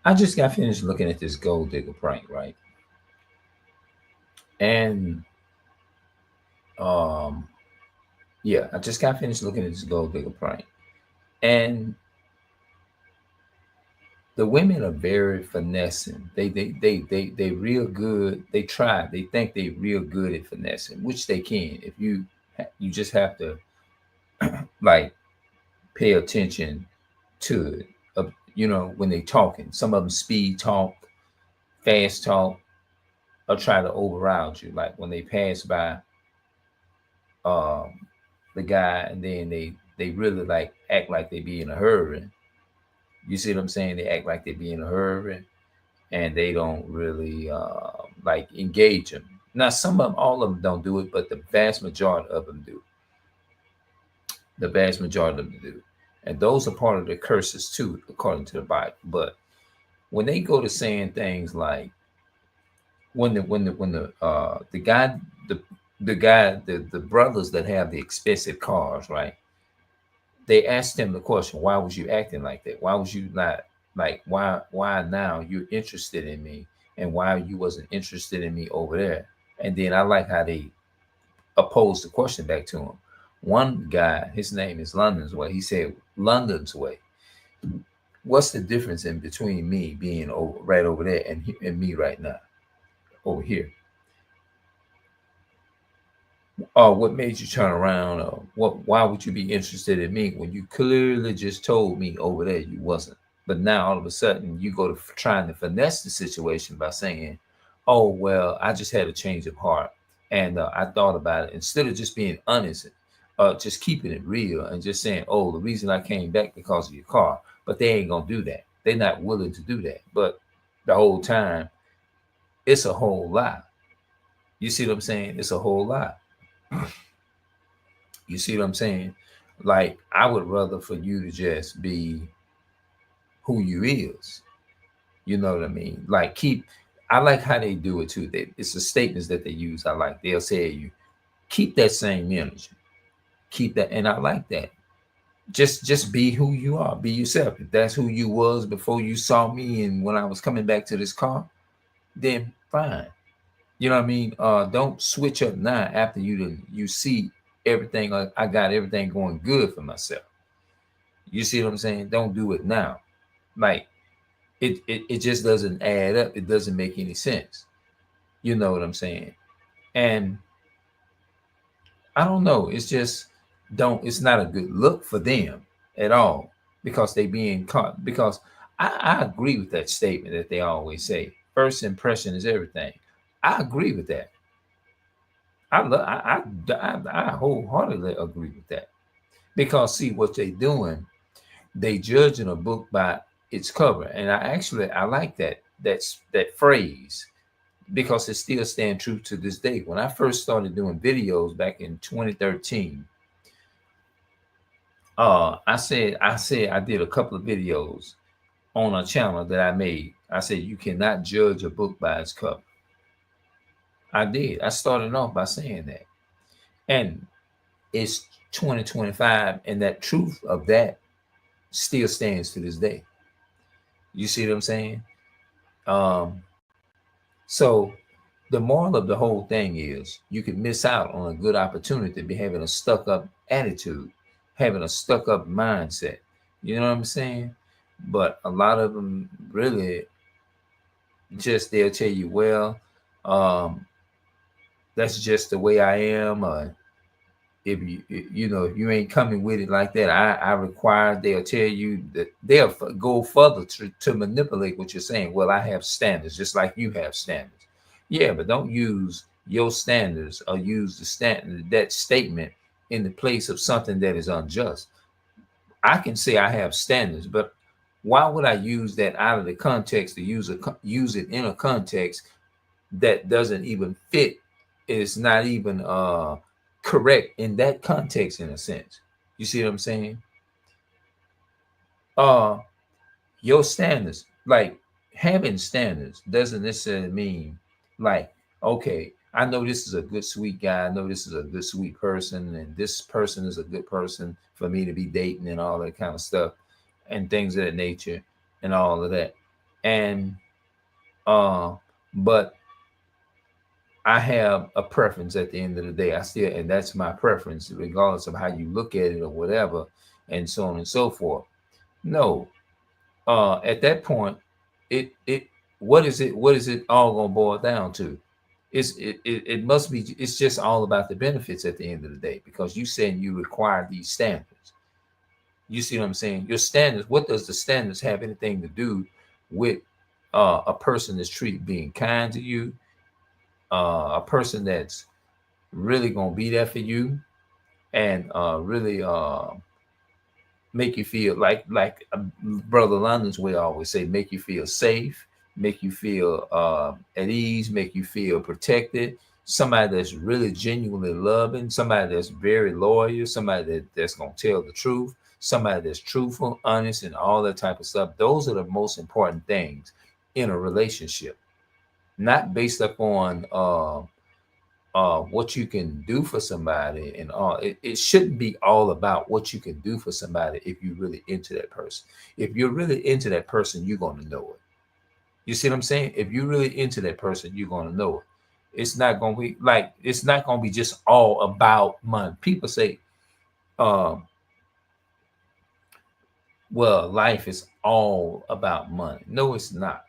I just got finished looking at this gold digger prank, right? And um, yeah, I just got finished looking at this gold digger prank, and the women are very finessing. They real good. They try. They think they real good at finessing, which they can. If you just have to like pay attention to it. When they talking, some of them speed talk, fast talk, or try to override you. Like when they pass by um, the guy, and then they really like act like they be in a hurry. You see what I'm saying? They act like they be in a hurry, and they don't really like engage them. Now, some of them, all of them don't do it, but the vast majority of them do. The vast majority of them do, and those are part of the curses too, according to the Bible. But when they go to saying things like when the guy the the brothers that have the expensive cars, right? They asked him the question, why was you acting like that? Why was you not like why now you're interested in me, and why you wasn't interested in me over there? And then I like how they opposed the question back to him. One guy, his name is London's Way. He said, London's Way. What's the difference in between me being over right over there and me right now over here? Or what made you turn around? Or why would you be interested in me when you clearly just told me over there you wasn't? But now all of a sudden you go to trying to finesse the situation by saying, oh, well, I just had a change of heart. And I thought about it. Instead of just being honest, just keeping it real and just saying, oh, the reason I came back because of your car. But they ain't going to do that. They're not willing to do that. But the whole time, it's a whole lie. You see what I'm saying? It's a whole lie. You see what I'm saying? Like, I would rather for you to just be who you is. You know what I mean? Like, I like how they do it too. It's the statements that they use. I like. They'll say you keep that same energy, keep that, and I like that. Just be who you are. Be yourself. If that's who you was before you saw me, and when I was coming back to this car, then fine. You know what I mean? Don't switch up now after you see everything. I got everything going good for myself. You see what I'm saying? Don't do it now. Like it just doesn't add up. It doesn't make any sense. You know what I'm saying? And I don't know. It's just don't. It's not a good look for them at all because they being caught. Because I agree with that statement that they always say. First impression is everything. I agree with that. I wholeheartedly agree with that because see what they doing, they judging a book by its cover, and I like that phrase because it still stands true to this day. When I first started doing videos back in 2013, I said I did a couple of videos on a channel that I made. I said you cannot judge a book by its cover. I did. I started off by saying that, and it's 2025, and that truth of that still stands to this day. You see what I'm saying? Um, so the moral of the whole thing is you could miss out on a good opportunity to be having a stuck up attitude, having a stuck up mindset. You know what I'm saying? But a lot of them really just they'll tell you, well, um, that's just the way I am. If if you ain't coming with it like that, I require. They'll tell you that they'll go further to manipulate what you're saying. Well, I have standards just like you have standards. Yeah, but don't use your standards or use the standard that statement in the place of something that is unjust. I can say I have standards, but why would I use that out of the context to use it in a context that doesn't even fit? It's not even correct in that context in a sense. You see what I'm saying? Uh your standards, like having standards doesn't necessarily mean like, okay, I know this is a good sweet guy, I know this is a good sweet person, and this person is a good person for me to be dating and all that kind of stuff and things of that nature and all of that. And but I have a preference at the end of the day. I still, and that's my preference, regardless of how you look at it or whatever, and so on and so forth. No, at that point, it what is it all gonna boil down to? It must be, it's just all about the benefits at the end of the day, because you saying you require these standards. You see what I'm saying? Your standards, what does the standards have anything to do with a person that's treated being kind to you, a person that's really gonna be there for you, and really make you feel like Brother London's way always say, make you feel safe, make you feel at ease, make you feel protected. Somebody that's really genuinely loving, somebody that's very loyal, somebody that's gonna tell the truth, somebody that's truthful, honest, and all that type of stuff. Those are the most important things in a relationship, not based upon what you can do for somebody and all. It shouldn't be all about what you can do for somebody. If you're really into that person, if you're really into that person, you're going to know it. You see what I'm saying? If you're really into that person, you're going to know it. It's not going to be like, it's not going to be just all about money. People say, well, life is all about money. No, it's not.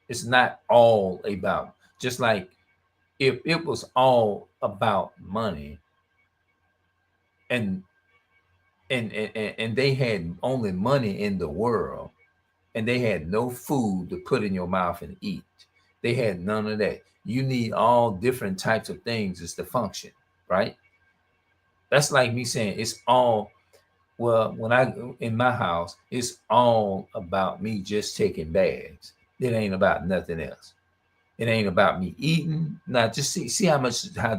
It's not all about, just like if it was all about money, and and they had only money in the world, and they had no food to put in your mouth and eat, they had none of that. You need all different types of things is to function, right? That's like me saying it's all, well, when I, in my house, it's all about me just taking baths. It ain't about nothing else. It ain't about me eating. Now, just see how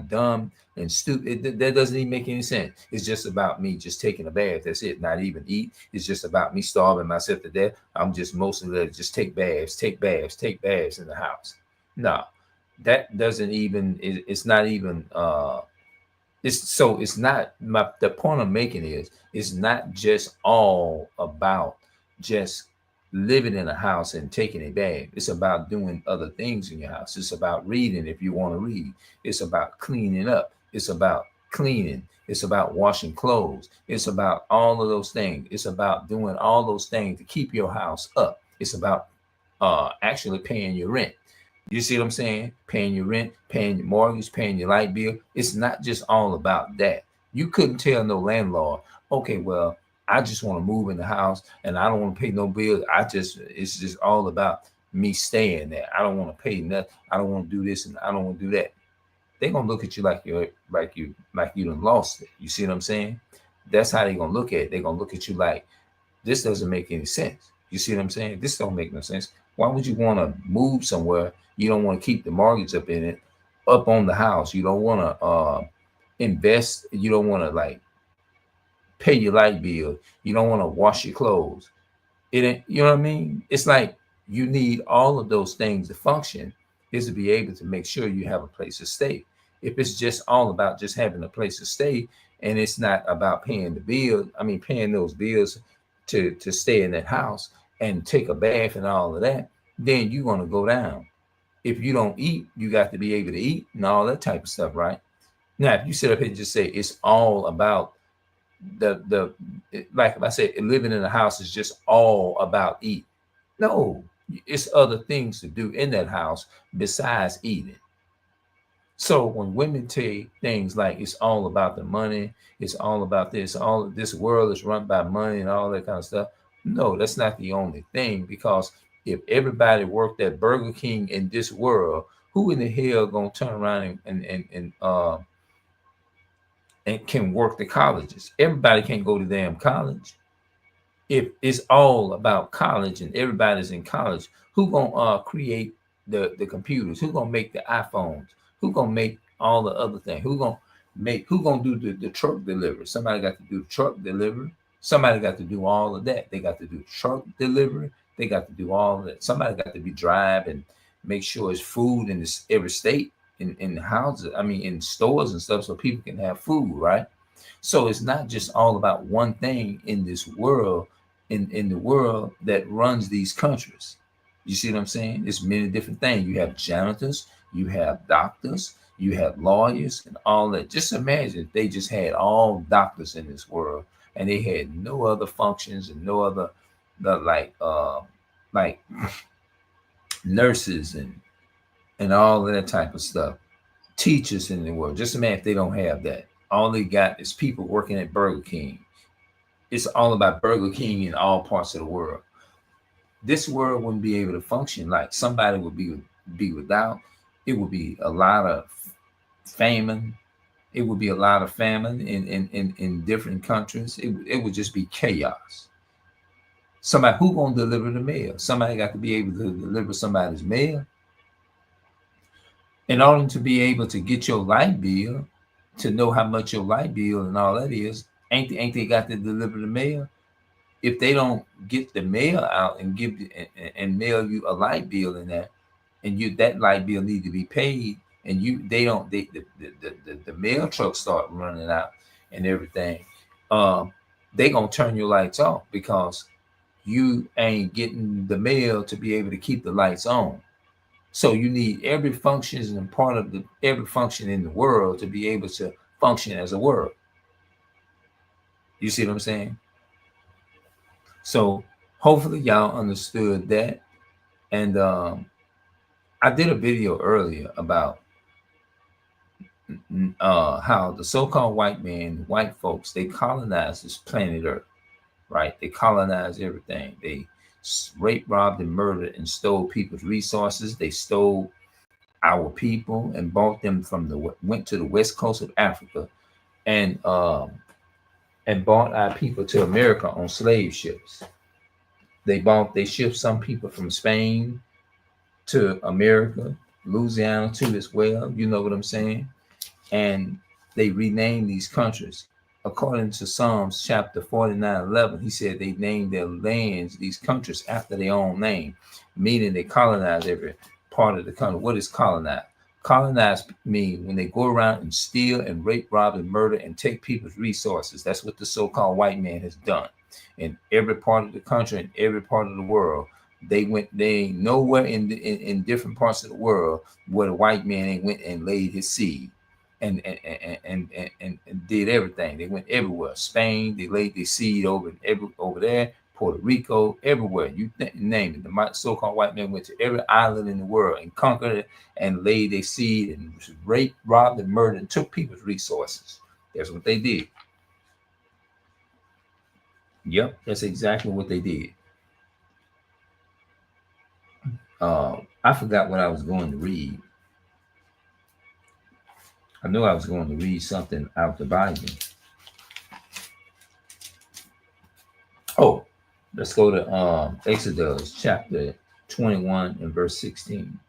dumb and stupid that doesn't even make any sense. It's just about me just taking a bath. That's it. Not even eat. It's just about me starving myself to death. I'm just mostly let just take baths, take baths, take baths in the house. No, that doesn't even. It's not even. It's not my. The point I'm making is it's not just all about just living in a house and taking a bath. It's about doing other things in your house. It's about reading if you want to read. It's about cleaning up. It's about cleaning. It's about washing clothes. It's about all of those things. It's about doing all those things to keep your house up. It's about actually paying your rent. You see what I'm saying? Paying your rent, paying your mortgage, paying your light bill. It's not just all about that. You couldn't tell no landlord, okay, well, I just want to move in the house and I don't want to pay no bills. It's just all about me staying there. I don't want to pay nothing. I don't want to do this and I don't want to do that. They're gonna look at you like you done lost it. You see what I'm saying? That's how they're gonna look at it. They're gonna look at you like this doesn't make any sense. You see what I'm saying? This don't make no sense. Why would you want to move somewhere? You don't want to keep the mortgage up in it, up on the house. You don't want to invest. You don't want to like pay your light bill. You don't want to wash your clothes. It ain't, you know what I mean? It's like you need all of those things to function, is to be able to make sure you have a place to stay. If it's just all about just having a place to stay and it's not about paying the bill, I mean paying those bills to stay in that house and take a bath and all of that, then you're gonna go down. If you don't eat, you got to be able to eat and all that type of stuff, right? Now, if you sit up here and just say it's all about the like if I said living in a house is just all about eat. No, it's other things to do in that house besides eating. So when women say things like it's all about the money, it's all about this, all this world is run by money and all that kind of stuff. No, that's not the only thing, because if everybody worked at Burger King in this world, who in the hell gonna turn around and can work the colleges? Everybody can't go to damn college. If it's all about college and everybody's in college, who gonna create the computers? Who gonna make the iPhones? Who gonna make all the other things? Who gonna do the truck delivery? Somebody got to do the truck delivery. Somebody got to do all of that. They got to do truck delivery. They got to do all of that. Somebody got to be drive and make sure it's food in this every state in the houses. I mean, in stores and stuff, so people can have food, right? So it's not just all about one thing in this world, in the world that runs these countries. You see what I'm saying? It's many different things. You have janitors, you have doctors, you have lawyers, and all that. Just imagine if they just had all doctors in this world, and they had no other functions and no other, like nurses and all of that type of stuff. Teachers in the world. Just imagine if they don't have that. All they got is people working at Burger King. It's all about Burger King in all parts of the world. This world wouldn't be able to function. Like somebody would be without. It would be a lot of famine. It would be a lot of famine in different countries. It would just be chaos. Somebody who gonna deliver the mail? Somebody got to be able to deliver somebody's mail. In order to be able to get your light bill, to know how much your light bill and all that is, ain't they got to deliver the mail? If they don't get the mail out and give and mail you a light bill in that, and that light bill need to be paid, and the mail trucks start running out and everything, they gonna turn your lights off because you ain't getting the mail to be able to keep the lights on. So you need every function and part of every function in the world to be able to function as a world. You see what I'm saying? So hopefully y'all understood that. And I did a video earlier about how the so-called white man, white folks, they colonized this planet Earth, right? They colonized everything. They raped, robbed, and murdered and stole people's resources. They stole our people and bought them went to the west coast of Africa and bought our people to America on slave ships. They shipped some people from Spain to America, Louisiana too as well. You know what I'm saying? And they renamed these countries. According to Psalms chapter 49:11, he said they named their lands, these countries, after their own name, meaning they colonized every part of the country. What is colonize? Colonize mean when they go around and steal and rape, rob, and murder and take people's resources. That's what the so-called white man has done in every part of the country and every part of the world. They ain't nowhere in different parts of the world where the white man ain't went and laid his seed and did everything. They went everywhere. Spain, they laid their seed over there. Puerto Rico, everywhere. You name it. The so-called white man went to every island in the world and conquered it and laid their seed and raped, robbed, and murdered and took people's resources. That's what they did. Yep, that's exactly what they did. I forgot what I was going to read. I knew I was going to read something out the Bible. Oh, let's go to Exodus chapter 21 and verse 16.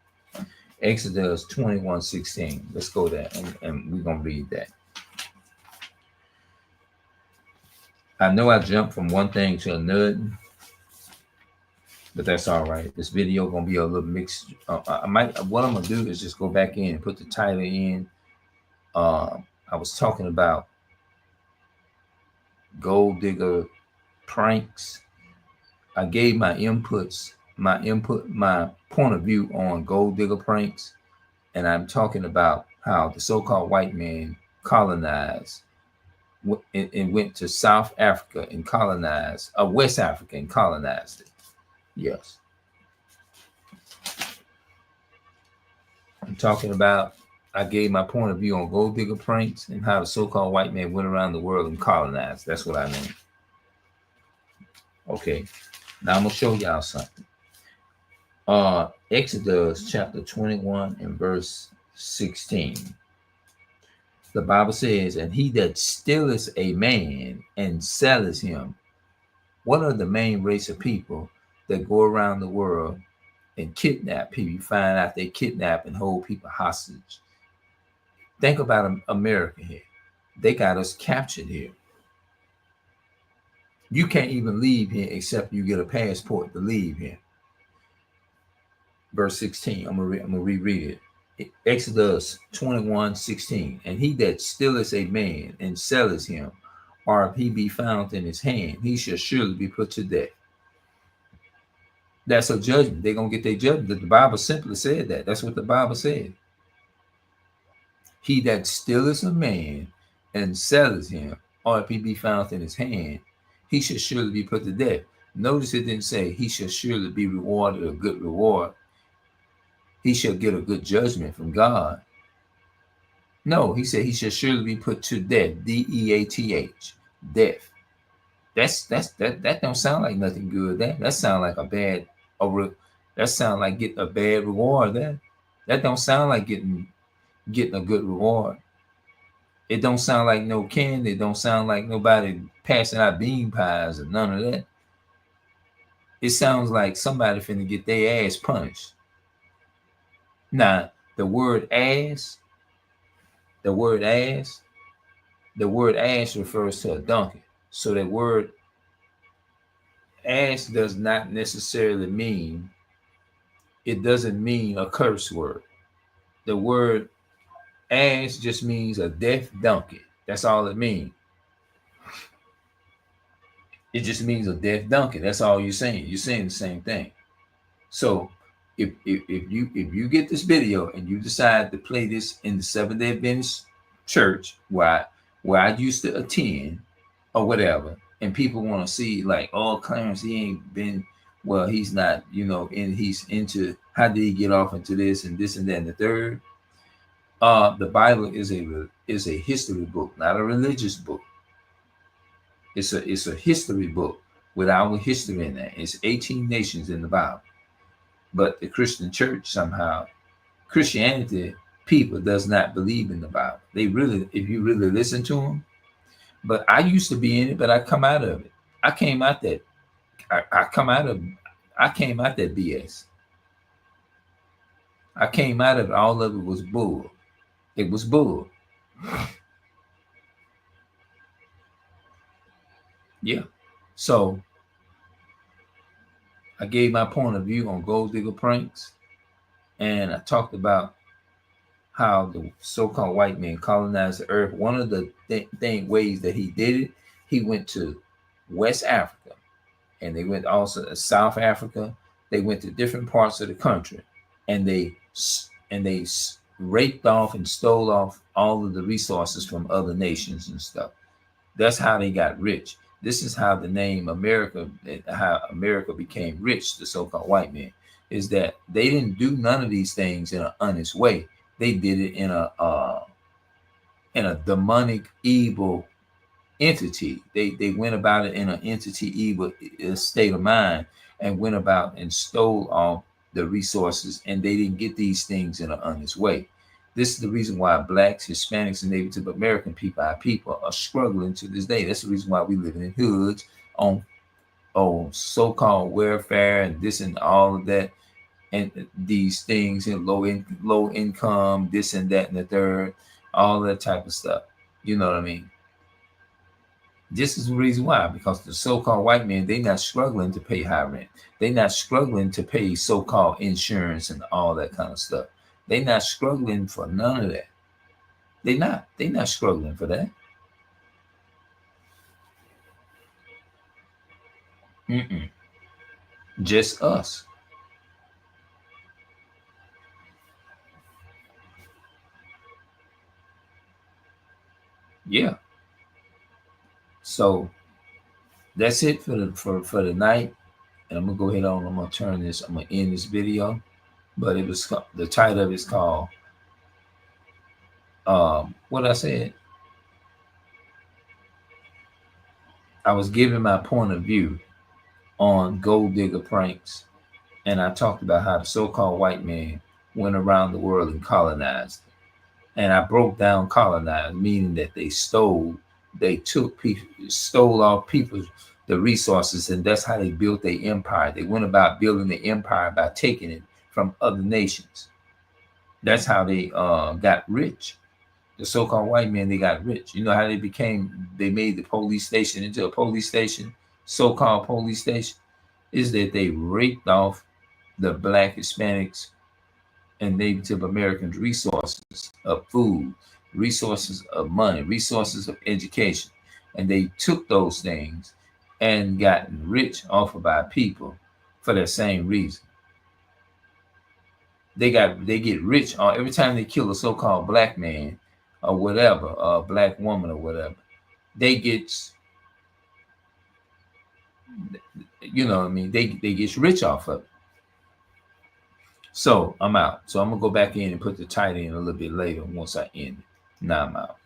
Exodus 21:16. Let's go there and we're going to read that. I know I jumped from one thing to another, but that's all right. This video going to be a little mixed. What I'm going to do is just go back in and put the title in. I was talking about gold digger pranks. I gave my point of view on gold digger pranks, and I'm talking about how the so-called white man colonized and went to South Africa and colonized, West Africa and colonized it. Yes. I'm talking about, I gave my point of view on gold digger pranks and how the so-called white man went around the world and colonized. That's what I mean. Okay. Now I'm going to show y'all something. Exodus chapter 21 and verse 16. The Bible says, and he that stealeth a man and selleth him. What are the main race of people that go around the world and kidnap people? You find out they kidnap and hold people hostage. Think about America here. They got us captured here. You can't even leave here except you get a passport to leave here. Verse 16, I'm gonna reread it. Exodus 21:16. And he that stealeth a man and selleth him, or if he be found in his hand, he shall surely be put to death. That's a judgment. They're gonna get their judgment. The Bible simply said that. That's what the Bible said. He that stealeth a man and selleth him, or if he be found in his hand, he shall surely be put to death. Notice it didn't say he shall surely be rewarded a good reward. He shall get a good judgment from God. No, he said he shall surely be put to death. D-E-A-T-H. Death. That don't sound like nothing good. That sound like a bad that sound like getting a bad reward. That don't sound like getting a good reward. It don't sound like no candy. It don't sound like nobody passing out bean pies or none of that. It sounds like somebody finna get their ass punished. Now, the word ass refers to a donkey. So that word ass does not necessarily mean, it doesn't mean a curse word. The word ass just means a deaf donkey. That's all it means. It just means a deaf donkey. That's all you're saying. You're saying the same thing. So if you get this video and you decide to play this in the Seventh-day Adventist church where I used to attend or whatever, and people want to see like, oh, Clarence, he ain't been, well, he's not, and he's into, how did he get off into this and this and that and the third. The Bible is a history book, not a religious book. It's a history book with our history in there. It's 18 nations in the Bible. But the Christian church somehow, Christianity people does not believe in the Bible. They really, if you really listen to them, but I used to be in it, but I come out of it. I came out that BS. I came out of it. All of it was bull. It was bull. Yeah. So I gave my point of view on gold digger pranks, and I talked about how the so-called white man colonized the earth. One of the ways that he did it, he went to West Africa, and they went also to South Africa. They went to different parts of the country, and they raped off and stole off all of the resources from other nations and stuff. That's how they got rich. This is how the name America, how America became rich, the so-called white man, is that they didn't do none of these things in an honest way. They did it in a demonic, evil entity. They went about it in an entity, evil state of mind, and went about and stole all the resources, and they didn't get these things in an honest way. This is the reason why blacks, Hispanics, and Native American people, our people, are struggling to this day. That's the reason why we live in hoods on so-called welfare and this and all of that, and these things in low income, this and that and the third, all that type of stuff. You know what I mean? This is the reason why, because the so-called white man, they're not struggling to pay high rent. They're not struggling to pay so-called insurance and all that kind of stuff. They're not struggling for none of that. They're not struggling for that. Just us. Yeah. So that's it for the night. And I'm gonna go ahead on. I'm gonna end this video. But it was, the title of it is called what I said. I was giving my point of view on gold digger pranks, and I talked about how the so-called white man went around the world and colonized. And I broke down colonized, meaning that they stole off people's the resources, and that's how they built their empire. They went about building the empire by taking it from other nations. That's how they got rich. The so-called white men, they got rich. You know how they made the police station into a police station, so-called police station, is that they raped off the black, Hispanics, and Native Americans resources of food, resources of money, resources of education. And they took those things and gotten rich off of our people for that same reason. They get rich on every time they kill a so-called black man or whatever, a black woman or whatever. They get, you know what I mean? They get rich off of it. So I'm out. So I'm gonna go back in and put the title in a little bit later once I end it. Now I'm out.